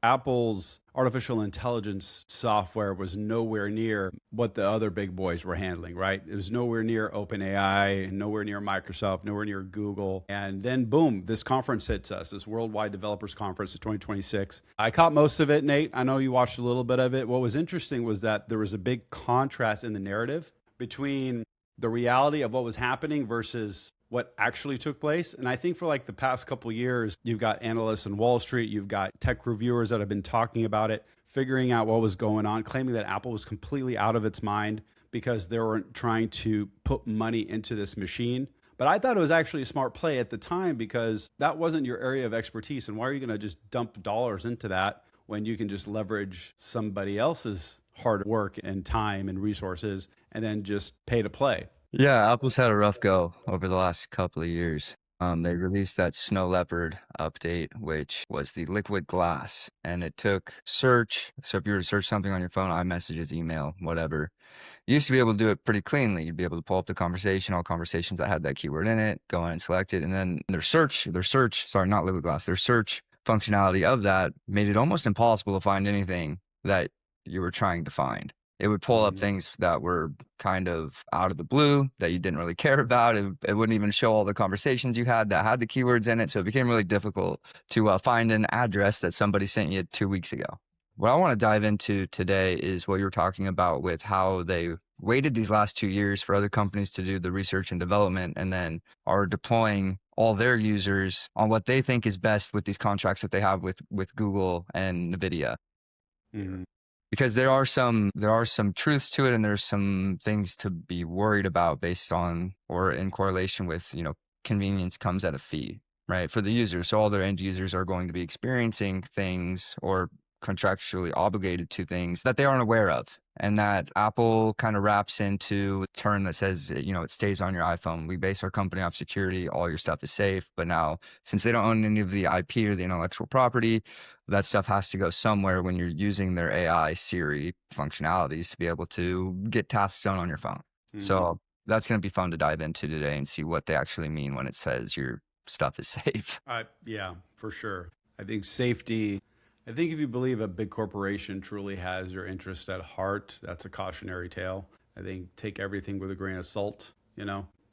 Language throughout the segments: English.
Apple's artificial intelligence software was nowhere near what the other big boys were handling, right? It was nowhere near OpenAI, nowhere near Microsoft, nowhere near Google. And then boom, this conference hits us, this Worldwide Developers Conference of 2026. I caught most of it, Nate. I know you watched a little bit of it. What was interesting was that there was a big contrast in the narrative between the reality of what was happening versus what actually took place. And I think for like the past couple of years, you've got analysts in Wall Street, you've got tech reviewers that have been talking about it, figuring out what was going on, claiming that Apple was completely out of its mind because they weren't trying to put money into this machine. But I thought it was actually a smart play at the time because that wasn't your area of expertise. And why are you going to just dump dollars into that when you can just leverage somebody else's hard work and time and resources and then just pay to play? Yeah, Apple's had a rough go over the last couple of years. They released that Snow Leopard update, which was the liquid glass, and it took search. So if you were to search something on your phone, iMessages, email, whatever, you used to be able to do it pretty cleanly. You'd be able to pull up the conversation, all conversations that had that keyword in it, go in and select it, and then their search, sorry, not liquid glass, their search functionality of that made it almost impossible to find anything that you were trying to find. It would pull up things that were kind of out of the blue that you didn't really care about. It wouldn't even show all the conversations you had that had the keywords in it. So it became really difficult to find an address that somebody sent you 2 weeks ago. What I want to dive into today is what you're talking about with how they waited these last 2 years for other companies to do the research and development and then are deploying all their users on what they think is best with these contracts that they have with Google and NVIDIA. Mm-hmm. Because there are some truths to it, and there's some things to be worried about based on or in correlation with, convenience comes at a fee, right? For the users. So all their end users are going to be experiencing things or contractually obligated to things that they aren't aware of. And that Apple kind of wraps into a term that says, it stays on your iPhone. We base our company off security. All your stuff is safe. But now, since they don't own any of the IP or the intellectual property, that stuff has to go somewhere when you're using their AI Siri functionalities to be able to get tasks done on your phone. Mm-hmm. So that's going to be fun to dive into today and see what they actually mean when it says your stuff is safe. Yeah, for sure. I think safety... I think if you believe a big corporation truly has your interest at heart, that's a cautionary tale. I think take everything with a grain of salt,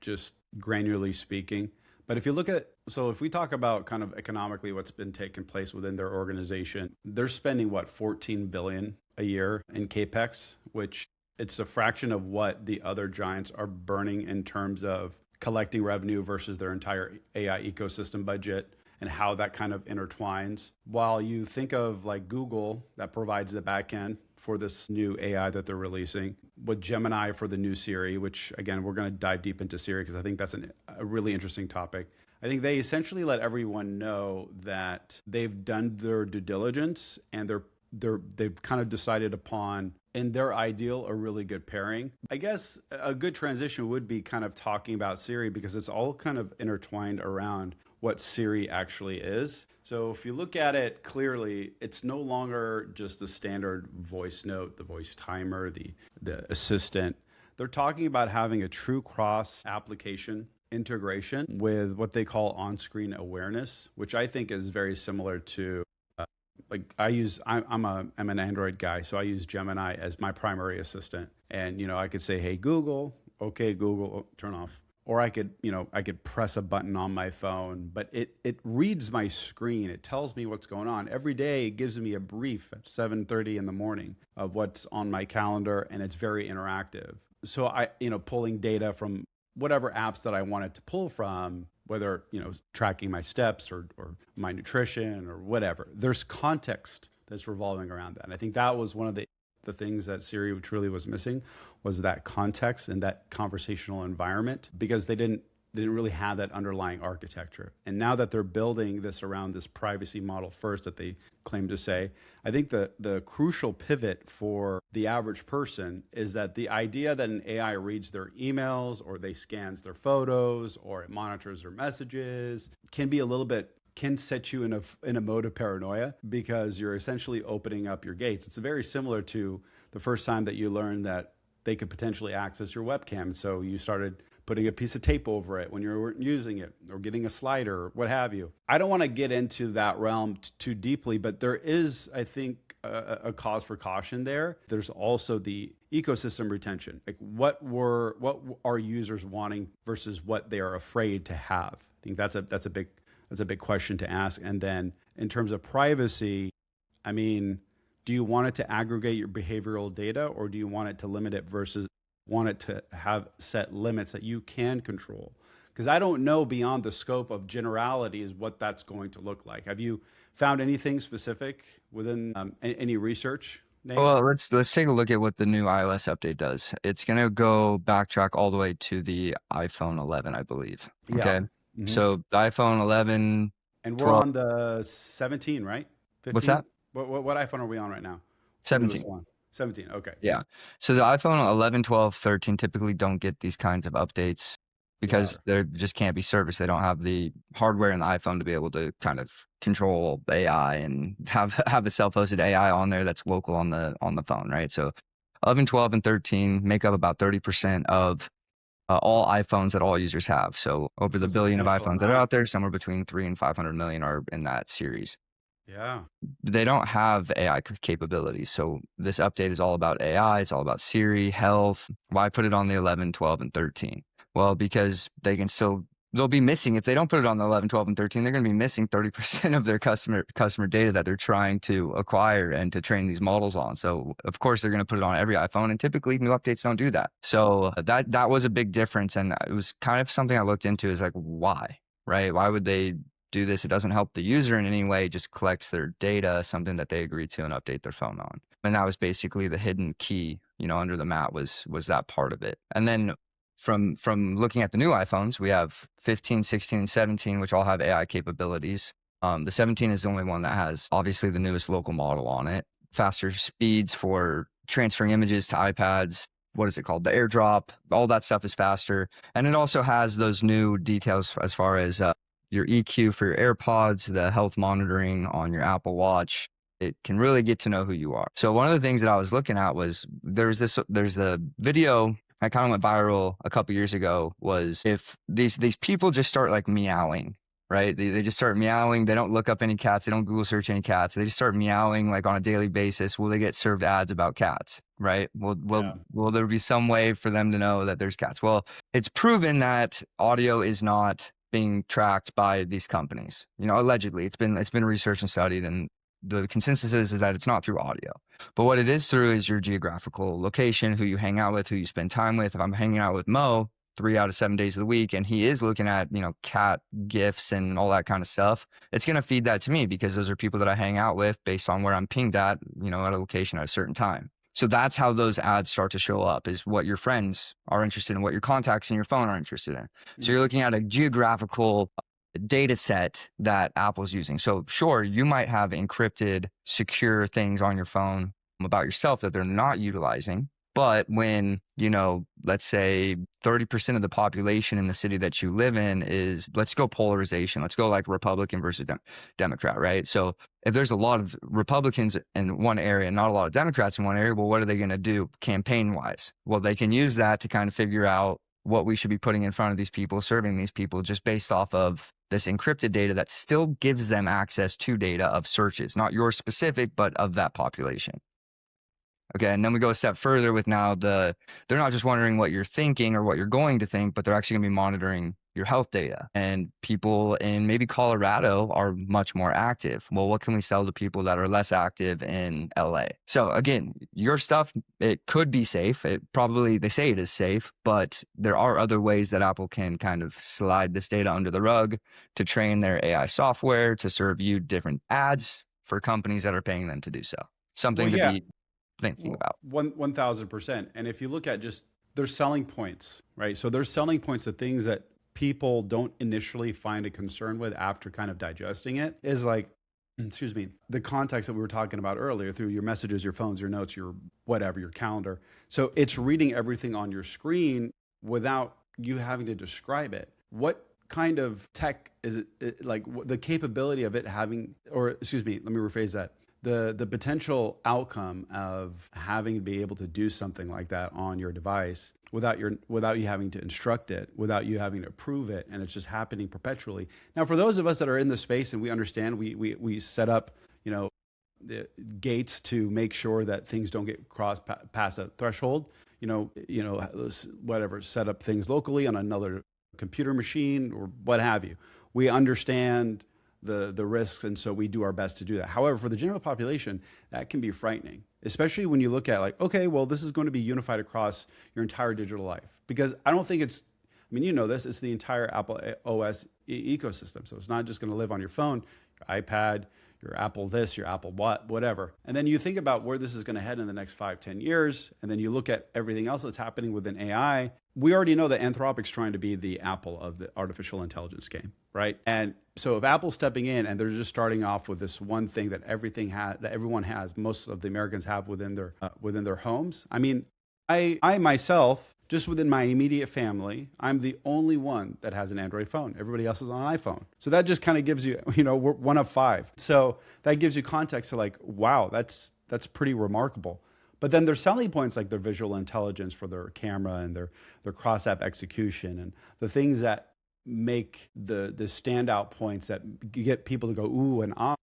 just granularly speaking. But if you look at, so if we talk about kind of economically what's been taking place within their organization, they're spending what, 14 billion a year in CapEx, which it's a fraction of what the other giants are burning in terms of collecting revenue versus their entire AI ecosystem budget, and how that kind of intertwines. While you think of like Google that provides the backend for this new AI that they're releasing, with Gemini for the new Siri, which again, we're going to dive deep into Siri because I think that's a really interesting topic. I think they essentially let everyone know that they've done their due diligence and they've kind of decided upon, in their ideal, a really good pairing. I guess a good transition would be kind of talking about Siri because it's all kind of intertwined around what Siri actually is. So if you look at it clearly, it's no longer just the standard voice note, the voice timer, the assistant. They're talking about having a true cross application integration with what they call on-screen awareness, which I think is very similar to I'm an Android guy, so I use Gemini as my primary assistant. And, I could say, hey, Google, okay, Google, turn off. Or I could press a button on my phone, but it reads my screen. It tells me what's going on. Every day, it gives me a brief at 7:30 in the morning of what's on my calendar, and it's very interactive. So pulling data from whatever apps that I wanted to pull from, whether, tracking my steps or my nutrition or whatever. There's context that's revolving around that. And I think that was one of the things that Siri truly was missing, was that context and that conversational environment, because they didn't really have that underlying architecture. And now that they're building this around this privacy model first that they claim to say, I think the crucial pivot for the average person is that the idea that an AI reads their emails or they scans their photos or it monitors their messages can set you in a mode of paranoia, because you're essentially opening up your gates. It's very similar to the first time that you learned that they could potentially access your webcam. So you started putting a piece of tape over it when you're using it, or getting a slider, or what have you. I don't want to get into that realm too deeply, but there is, I think, a cause for caution there. There's also the ecosystem retention. Like what are users wanting versus what they are afraid to have? I think that's a big question to ask. And then in terms of privacy, I mean, do you want it to aggregate your behavioral data, or do you want it to limit it versus want it to have set limits that you can control? Because I don't know beyond the scope of generalities what that's going to look like. Have you found anything specific within any research, Nate? Well, let's take a look at what the new iOS update does. It's gonna go backtrack all the way to the iPhone 11, I believe. Yeah. Okay, Mhm. so the iPhone 11, And we're 12. on the 17, right? 15? What's that? What iPhone are we on right now? What's the newest 17. one? 17. Okay. Yeah. So the iPhone 11, 12, 13 typically don't get these kinds of updates Yeah. because they just can't be serviced. They don't have the hardware in the iPhone to be able to kind of control AI and have a self-hosted AI on there that's local on the phone, right? So 11, 12, and 13 make up about 30% of all iPhones that all users have. So over the This is a billion of substantial iPhones that are amount. out there, somewhere between 3 and 500 million are in that series. Yeah. They don't have AI capabilities. So this update is all about AI. It's all about Siri, health. Why put it on the 11, 12, and 13? Well, because they'll be missing. If they don't put it on the 11, 12, and 13, they're going to be missing 30% of their customer data that they're trying to acquire and to train these models on. So of course they're going to put it on every iPhone, and typically new updates don't do that. So that was a big difference. And it was kind of something I looked into, is like, why, right? Why would they do this? It doesn't help the user in any way. It just collects their data, something that they agreed to and update their phone on. And that was basically the hidden key, under the mat was that part of it. And then from looking at the new iPhones, we have 15, 16, and 17, which all have AI capabilities. The 17 is the only one that has obviously the newest local model on it, faster speeds for transferring images to iPads. What is it called? The AirDrop, all that stuff is faster. And it also has those new details as far as your EQ for your AirPods, the health monitoring on your Apple Watch. It can really get to know who you are. So one of the things that I was looking at was there's the video that kind of went viral a couple years ago, was if these people just start like meowing, right? They just start meowing. They don't look up any cats. They don't Google search any cats. They just start meowing like on a daily basis. Will they get served ads about cats, right? Will there be some way for them to know that there's cats? Well, it's proven that audio is not being tracked by these companies. Allegedly, it's been researched and studied, and the consensus is that it's not through audio. But what it is through is your geographical location, who you hang out with, who you spend time with. If I'm hanging out with Mo 3 out of 7 days of the week, and he is looking at, cat gifs and all that kind of stuff, it's going to feed that to me, because those are people that I hang out with based on where I'm pinged at, at a location at a certain time. So that's how those ads start to show up, is what your friends are interested in, what your contacts in your phone are interested in. So you're looking at a geographical data set that Apple's using. So sure, you might have encrypted, secure things on your phone about yourself that they're not utilizing. But when, let's say 30% of the population in the city that you live in is, let's go polarization. Let's go like Republican versus Democrat, right? So if there's a lot of Republicans in one area, not a lot of Democrats in one area, well, what are they going to do campaign wise? Well, they can use that to kind of figure out what we should be putting in front of these people, serving these people, just based off of this encrypted data that still gives them access to data of searches, not your specific, but of that population. Okay, and then we go a step further with now they're not just wondering what you're thinking or what you're going to think, but they're actually gonna be monitoring your health data. And people in maybe Colorado are much more active. Well, what can we sell to people that are less active in LA? So again, your stuff, it could be safe. They say it is safe, but there are other ways that Apple can kind of slide this data under the rug to train their AI software to serve you different ads for companies that are paying them to do so. Something to be thinking about. 1,000%. And if you look at just their selling points, right? So there's selling points of things that people don't initially find a concern with after kind of digesting it, is like, excuse me, the context that we were talking about earlier through your messages, your phones, your notes, your whatever, your calendar. So it's reading everything on your screen without you having to describe it. What kind of tech is it like, the capability of it having, or excuse me, let me rephrase that. the potential outcome of having to be able to do something like that on your device without you having to instruct it, without you having to approve it, and it's just happening perpetually. Now, for those of us that are in the space and we understand, we set up, you know, the gates to make sure that things don't get crossed past a threshold. Whatever, set up things locally on another computer machine or what have you. We understand the risks, and so we do our best to do that. However, for the general population, that can be frightening, especially when you look at like, okay, well, this is going to be unified across your entire digital life. Because I don't think it's, I mean, you know this, it's the entire Apple OS ecosystem. So it's not just going to live on your phone, your iPad, your Apple this, your Apple whatever. And then you think about where this is going to head in the next 5-10 years. And then you look at everything else that's happening within AI. We already know that Anthropic's trying to be the Apple of the artificial intelligence game, right? And so if Apple's stepping in and they're just starting off with this one thing that everyone has, most of the Americans have within their homes. I mean, I myself, just within my immediate family, I'm the only one that has an Android phone. Everybody else is on an iPhone. So that just kind of gives you, we're one of 5. So that gives you context to like, wow, that's pretty remarkable. But then there's selling points like their visual intelligence for their camera and their cross-app execution and the things that make the standout points that get people to go ooh and ah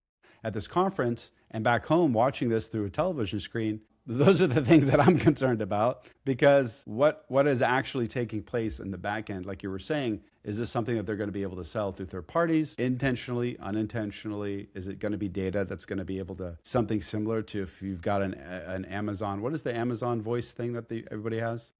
at this conference and back home watching this through a television screen. Those are the things that I'm concerned about, because what is actually taking place in the back end, like you were saying, is this something that they're going to be able to sell through third parties, intentionally, unintentionally? Is it going to be data that's going to be able to, something similar to if you've got an Amazon, what is the Amazon voice thing that everybody has?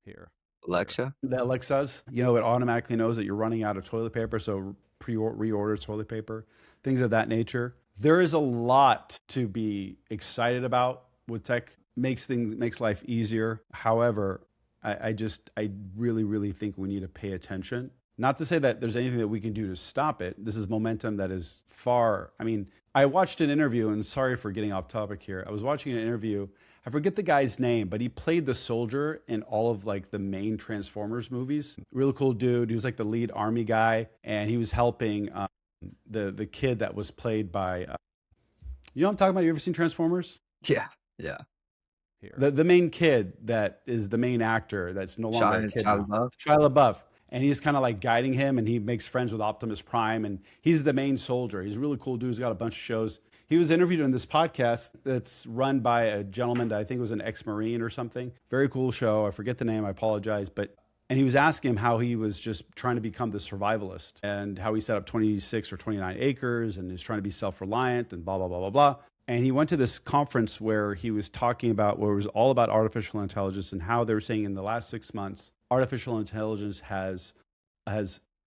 Here. Alexa? The Alexa's, it automatically knows that you're running out of toilet paper, so reorder toilet paper, things of that nature. There is a lot to be excited about with tech. Makes life easier. However, I really, really think we need to pay attention. Not to say that there's anything that we can do to stop it. This is momentum that is far. I mean, I watched an interview, and sorry for getting off topic here. I was watching an interview. I forget the guy's name, but he played the soldier in all of like the main Transformers movies. Really cool dude. He was like the lead army guy, and he was helping the kid that was played by. You know what I'm talking about? You ever seen Transformers? Yeah. Here. The main kid that is the main actor that's no longer a kid now. Shia LaBeouf. And he's kind of like guiding him, and he makes friends with Optimus Prime, and he's the main soldier. He's a really cool dude. He's got a bunch of shows. He was interviewed in this podcast that's run by a gentleman that I think was an ex-Marine or something. Very cool show. I forget the name. I apologize. And he was asking him how he was just trying to become the survivalist and how he set up 26 or 29 acres and is trying to be self-reliant and blah, blah, blah, blah, blah. And he went to this conference where he was talking about, where it was all about artificial intelligence and how they were saying in the last 6 months, artificial intelligence has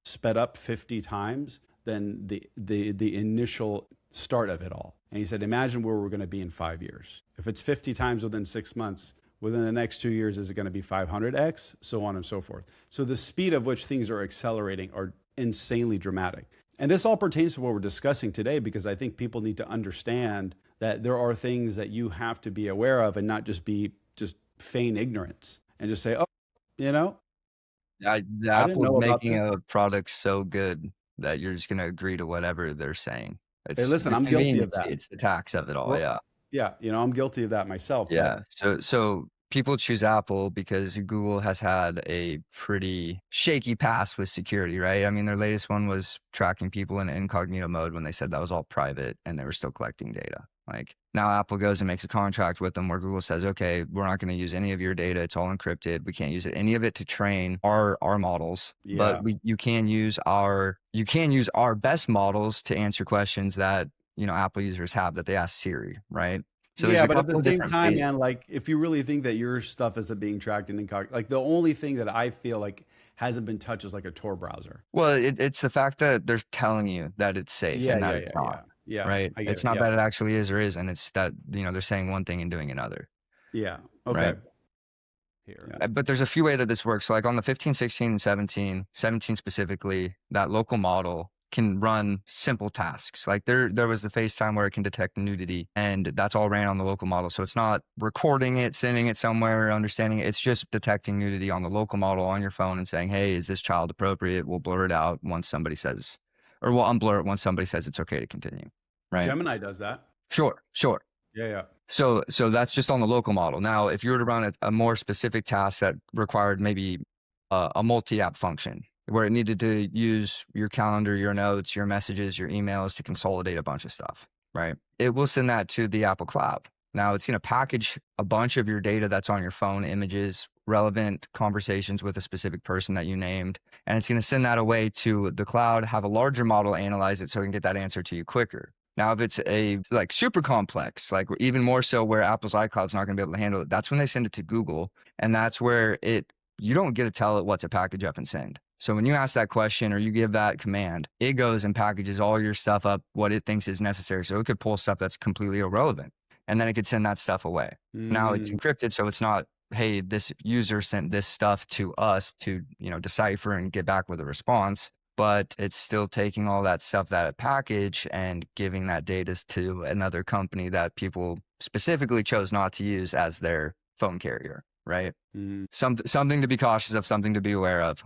sped up 50 times than the initial start of it all. And he said, imagine where we're going to be in 5 years. If it's 50 times within 6 months, within the next 2 years, is it going to be 500x, so on and so forth. So the speed of which things are accelerating are insanely dramatic. And this all pertains to what we're discussing today, because I think people need to understand that there are things that you have to be aware of and not just feign ignorance and just say, oh, Apple's making a product so good that you're just going to agree to whatever they're saying. Hey, listen, I'm guilty of that. It's the tax of it all. Yeah. Yeah. I'm guilty of that myself. Yeah. So people choose Apple because Google has had a pretty shaky past with security, right? I mean, their latest one was tracking people in incognito mode when they said that was all private and they were still collecting data. Like, now Apple goes and makes a contract with them where Google says, okay, we're not going to use any of your data. It's all encrypted. We can't use any of it to train our models, but you can use our best models to answer questions that, Apple users have that they ask Siri, right? So yeah, but at the same time, man, like if you really think that your stuff isn't being tracked and incognito, like the only thing that I feel like hasn't been touched is like a Tor browser. Well, it's the fact that they're telling you that it's safe and that it's not. Yeah, right. It's not that it actually is or isn't. It's that, they're saying one thing and doing another. Yeah. Okay. Right? Here. But there's a few ways that this works. So like on the 15, 16, and 17 specifically, that local model can run simple tasks. Like there was the FaceTime where it can detect nudity, and that's all ran on the local model. So it's not recording it, sending it somewhere, understanding it. It's just detecting nudity on the local model on your phone and saying, hey, is this child appropriate? We'll blur it out once somebody says, or we'll unblur it once somebody says it's okay to continue. Right. Gemini does that. Sure, sure. Yeah, yeah. So that's just on the local model. Now, if you were to run a more specific task that required maybe a multi-app function where it needed to use your calendar, your notes, your messages, your emails to consolidate a bunch of stuff, right? It will send that to the Apple Cloud. Now it's going to package a bunch of your data that's on your phone, images, relevant conversations with a specific person that you named, and it's going to send that away to the cloud, have a larger model analyze it so it can get that answer to you quicker. Now, if it's a like super complex, like even more so where Apple's iCloud's not going to be able to handle it, that's when they send it to Google, and that's where you don't get to tell it what to package up and send. So when you ask that question or you give that command, it goes and packages all your stuff up, what it thinks is necessary. So it could pull stuff that's completely irrelevant, and then it could send that stuff away. Now it's encrypted, so it's not, hey, this user sent this stuff to us to, decipher and get back with a response. But it's still taking all that stuff that it packaged and giving that data to another company that people specifically chose not to use as their phone carrier, right? Something to be cautious of, something to be aware of.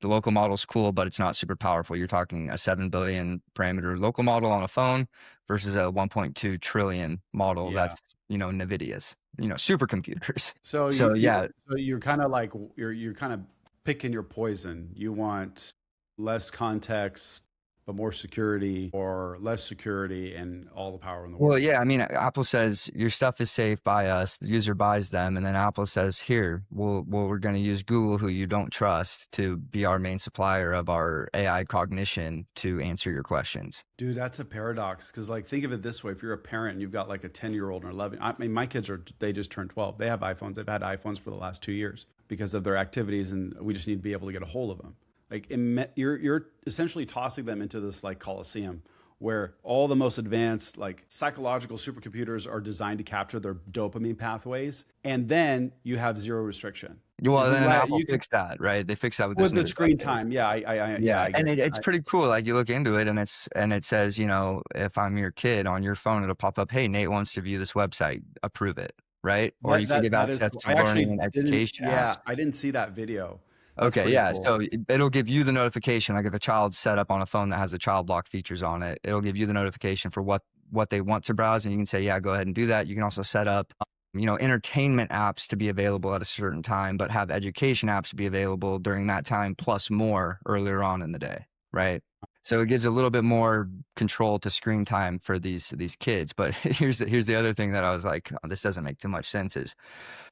The local model is cool, but it's not super powerful. You're talking a 7 billion parameter local model on a phone versus a 1.2 trillion model that's, NVIDIA's, supercomputers. So yeah. So you're kind of like you're kind of picking your poison. You want less context, but more security, or less security and all the power in the world. Well, yeah, I mean, Apple says your stuff is safe by us. The user buys them, and then Apple says, here, we're going to use Google, who you don't trust, to be our main supplier of our AI cognition to answer your questions. Dude, that's a paradox. Because like, think of it this way: if you're a parent and you've got like a 10-year-old or 11, I mean, my kids they just turned 12. They have iPhones. They've had iPhones for the last 2 years because of their activities, and we just need to be able to get a hold of them. Like you're essentially tossing them into this like coliseum where all the most advanced like psychological supercomputers are designed to capture their dopamine pathways, and then you have zero restriction. Well, then Apple fixed that, right? They fixed that with the screen time. Yeah, and it's pretty cool. Like you look into it, and it says, if I'm your kid on your phone, it'll pop up, hey, Nate wants to view this website, approve it, right? Or you can give access to learning and education. Yeah, I didn't see that video. That's okay, yeah. Cool. So it'll give you the notification, like if a child's set up on a phone that has the child lock features on it, it'll give you the notification for what they want to browse, and you can say, yeah, go ahead and do that. You can also set up, entertainment apps to be available at a certain time, but have education apps be available during that time plus more earlier on in the day, right? So it gives a little bit more control to screen time for these kids. But here's the other thing that I was like, oh, this doesn't make too much sense, is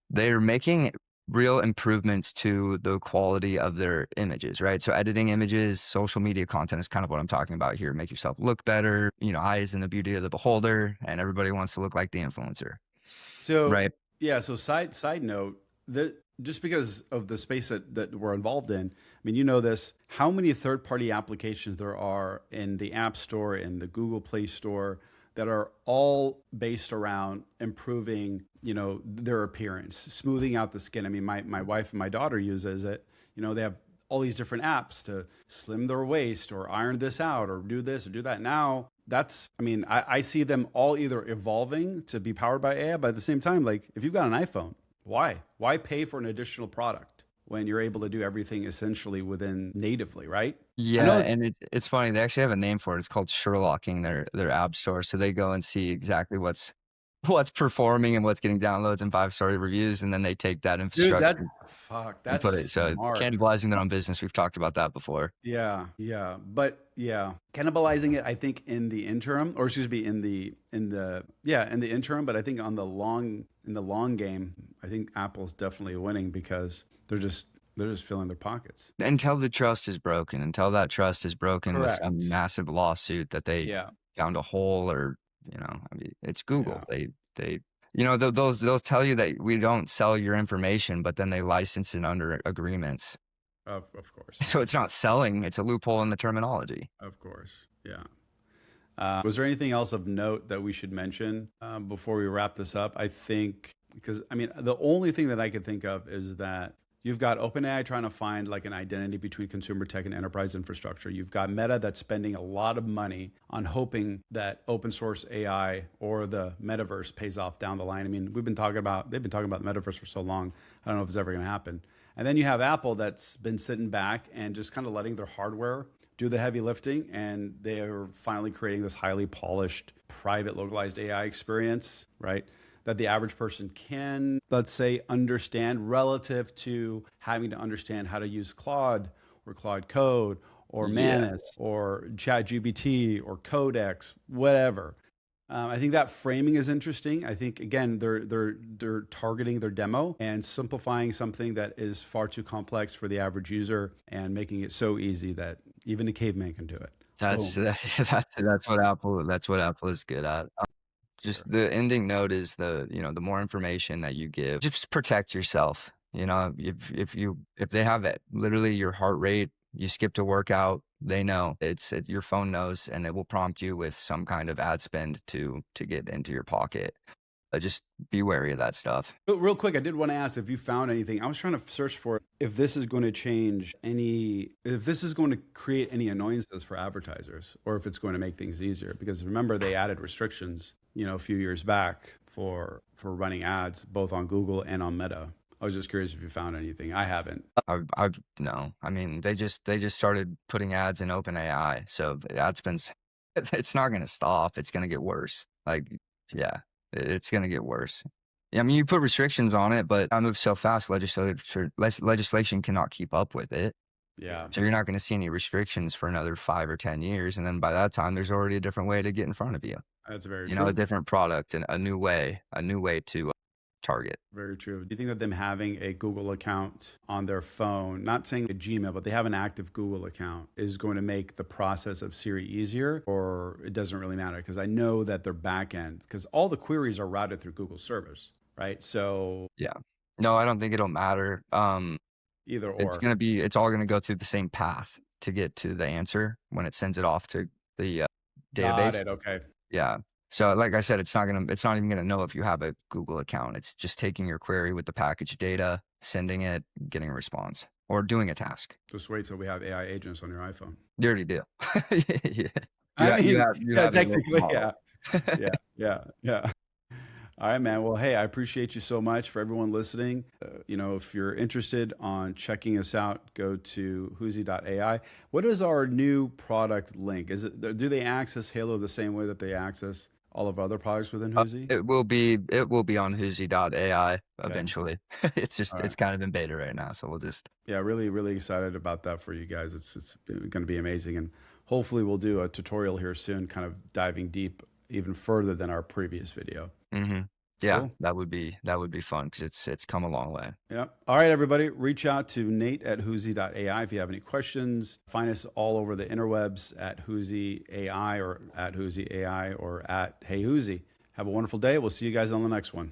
they're making real improvements to the quality of their images, right? So editing images, social media content is kind of what I'm talking about here. Make yourself look better, eyes and the beauty of the beholder, and everybody wants to look like the influencer. So, right. Yeah. So side note, that just because of the space that we're involved in, I mean, this, how many third-party applications there are in the App Store, in the Google Play Store, that are all based around improving, their appearance, smoothing out the skin. I mean, my wife and my daughter uses it. They have all these different apps to slim their waist or iron this out or do this or do that. Now I see them all either evolving to be powered by AI, but at the same time, like if you've got an iPhone, why pay for an additional product when you're able to do everything essentially within natively, right? Yeah, and it's funny. They actually have a name for it. It's called Sherlocking, their app store. So they go and see exactly what's performing and what's getting downloads and 5-star reviews, and then they take that infrastructure. Dude, that's and put it. So smart. Cannibalizing their own business. We've talked about that before. Yeah, but cannibalizing it, I think in the interim, or excuse me, in the interim. But I think in the long game, I think Apple's definitely winning because they're just filling their pockets until the trust is broken. Until that trust is broken with a massive lawsuit that they found a hole, or it's Google. Yeah. They they'll tell you that we don't sell your information, but then they license it under agreements. Of course. So it's not selling; it's a loophole in the terminology. Of course, yeah. Was there anything else of note that we should mention before we wrap this up? I think because the only thing that I could think of is that you've got OpenAI trying to find like an identity between consumer tech and enterprise infrastructure. You've got Meta that's spending a lot of money on hoping that open source AI or the metaverse pays off down the line. I mean, they've been talking about the metaverse for so long. I don't know if it's ever going to happen. And then you have Apple that's been sitting back and just kind of letting their hardware do the heavy lifting, and they are finally creating this highly polished, private, localized AI experience, right? That the average person can, let's say, understand relative to having to understand how to use Claude or Claude Code or Yeah. Manus or ChatGPT or Codex, whatever. I think that framing is interesting. I think again they're targeting their demo and simplifying something that is far too complex for the average user and making it so easy that even a caveman can do it. That's Boom. that's what Apple is good at. Sure. Just the ending note is the more information that you give, just protect yourself. If they have it, literally your heart rate, you skipped a workout, they know. Your phone knows, and it will prompt you with some kind of ad spend to get into your pocket. Just be wary of that stuff. Real quick, I did want to ask if you found anything. I was trying to search for if this is going to change if this is going to create any annoyances for advertisers, or if it's going to make things easier. Because remember, they added restrictions, a few years back for running ads both on Google and on Meta. I was just curious if you found anything. I haven't. I no, I mean they just started putting ads in OpenAI, so the ad spend's it's not gonna stop. It's gonna get worse. Like, yeah, it's gonna get worse. Yeah, I mean, you put restrictions on it, but I move so fast, legislation cannot keep up with it. Yeah, So you're not going to see any restrictions for another 5 or 10 years, and then by that time, there's already a different way to get in front of you. that's very A true. different product and a new way to target. Very true. Do you think that them having a Google account on their phone, not saying a Gmail, but they have an active Google account, is going to make the process of Siri easier, or it doesn't really matter? Because I know that their back end, because all the queries are routed through Google servers, right? So Yeah. No, I don't think it'll matter. either or. It's all gonna go through the same path to get to the answer when it sends it off to the Got database. it. Okay. Yeah. So like I said, it's not even gonna know if you have a Google account. It's just taking your query with the package data, sending it, getting a response, or doing a task. Just wait till we have AI agents on your iPhone. You already do. Yeah. I mean, You yeah, have a local technically, model. yeah. Yeah. Yeah. Yeah. All right, man. Well, hey, I appreciate you so much. For everyone listening, if you're interested on checking us out, go to whoozy.ai. What is our new product link? Do they access Halo the same way that they access all of our other products within Whoozy? It will be on whoozy.ai Okay. eventually. All It's right. kind of in beta right now, so we'll just Yeah, really, really excited about that for you guys. It's going to be amazing, and hopefully we'll do a tutorial here soon, kind of diving deep even further than our previous video. Mhm. Yeah, Cool. that would be fun because it's come a long way. Yeah. All right, everybody. Reach out to Nate at whoozy.ai if you have any questions. Find us all over the interwebs at whoozy.ai or at whoozy.ai or at Hey Whoozy. Have a wonderful day. We'll see you guys on the next one.